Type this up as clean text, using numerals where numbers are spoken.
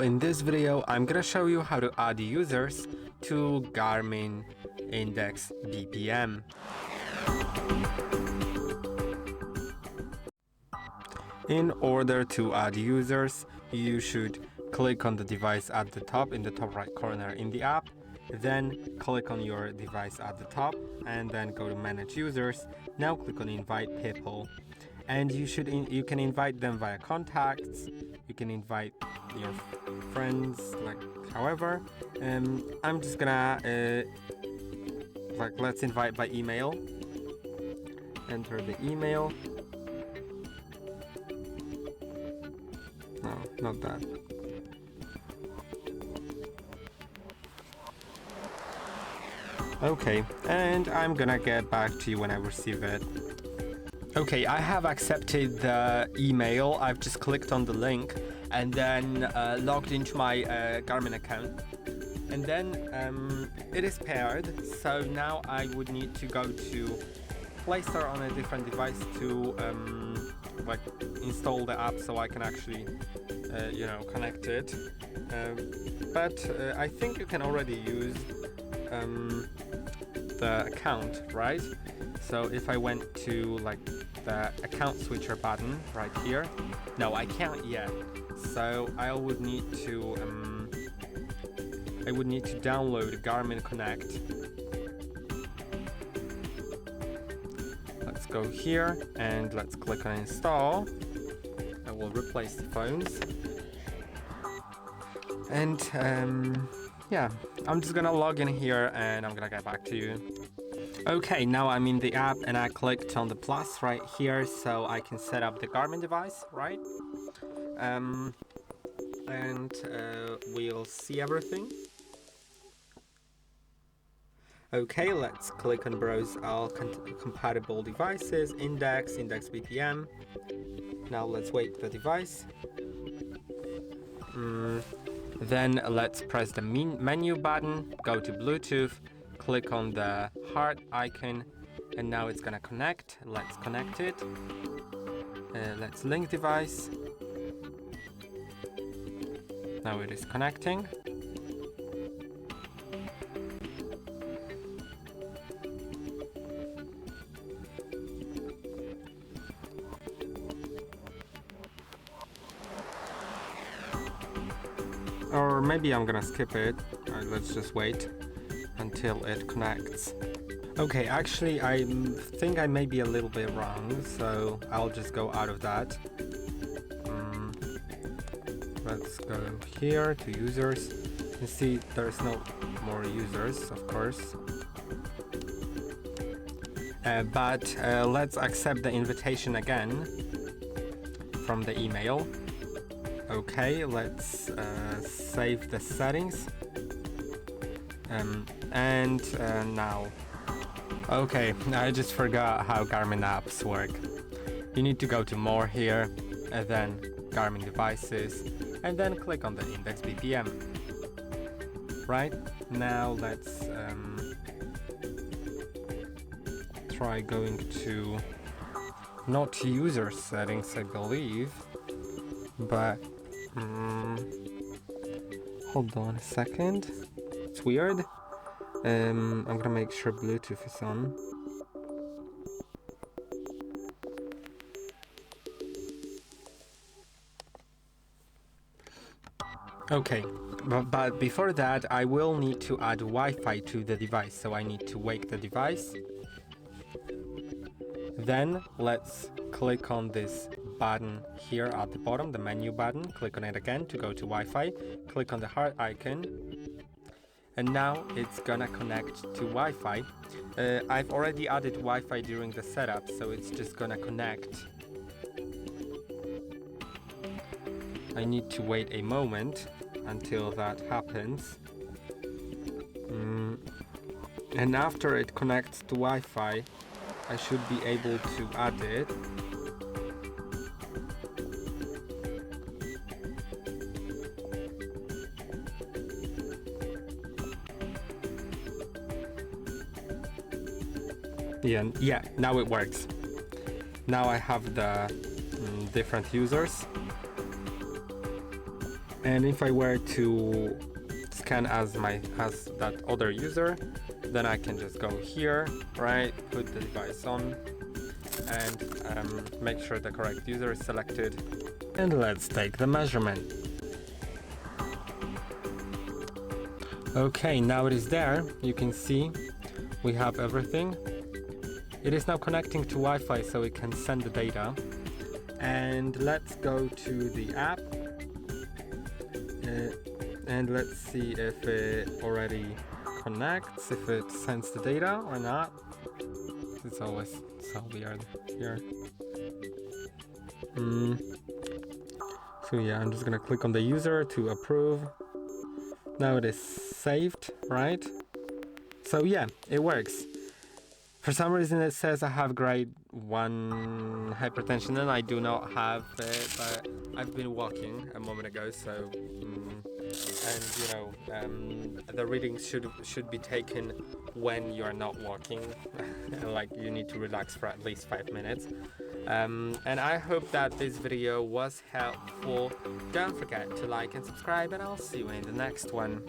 in this video, I'm gonna show you how to add users to GARMIN Index BPM. In order to add users, you should click on the device at the top in the top right corner in the app, then click on your device at the top and then go to manage users. Now click on invite people, and you can invite them via contacts, you can invite your friends, like however. I'm just gonna let's invite by email. Enter the email. No, not that. Okay, and I'm gonna get back to you when I receive it. Okay, I have accepted the email. I've just clicked on the link and then logged into my Garmin account. And then it is paired, so now I would need to go to Play Store on a different device to install the app so I can actually connect it. But I think you can already use the account, right? So if I went to the account switcher button right here, no, I can't yet. So I would need to download GARMIN Connect. Let's go here and let's click on install. I will replace the phones. And yeah, I'm just gonna log in here and I'm gonna get back to you. Okay, now I'm in the app and I clicked on the plus right here so I can set up the Garmin device, right? And we'll see everything. Okay, let's click on browse all compatible devices, index BPM. Now let's wait the device. Then let's press the menu button, go to Bluetooth, click on the heart icon, and now it's gonna connect. Let's connect it. Let's link device. Now it is connecting. Or maybe I'm gonna skip it. Let's just wait until it connects. Okay, actually I think I may be a little bit wrong, so I'll just go out of that. Let's go here to users. You see there's no more users, of course. But let's accept the invitation again from the email. Okay, let's save the settings. And now. Okay, I just forgot how Garmin apps work. You need to go to more here, and then Garmin devices, and then click on the index BPM. Right, now let's try going to not user settings, I believe, but hold on a second. It's weird. I'm gonna make sure Bluetooth is on. Okay, but before that I will need to add Wi-Fi to the device, so I need to wake the device. Then let's click on this button here at the bottom, the menu button. Click on it again to go to Wi-Fi. Click on the heart icon. And now it's gonna connect to Wi-Fi. I've already added Wi-Fi during the setup, so it's just gonna connect. I need to wait a moment until that happens. And after it connects to Wi-Fi, I should be able to add it. Yeah, now it works. Now I have the different users. And if I were to scan as that other user, then I can just go here, right? Put the device on and make sure the correct user is selected. And let's take the measurement. Okay, now it is there. You can see we have everything. It is now connecting to Wi-Fi so it can send the data. And let's go to the app. And let's see if it already connects, if it sends the data or not. It's always so weird here. So yeah, I'm just gonna click on the user to approve. Now it is saved, right? So yeah, it works. For some reason it says I have grade 1 hypertension, and I do not have it, but I've been walking a moment ago, so and you know, the readings should be taken when you are not walking. Like, you need to relax for at least 5 minutes. And I hope that this video was helpful. Don't forget to like and subscribe, and I'll see you in the next one.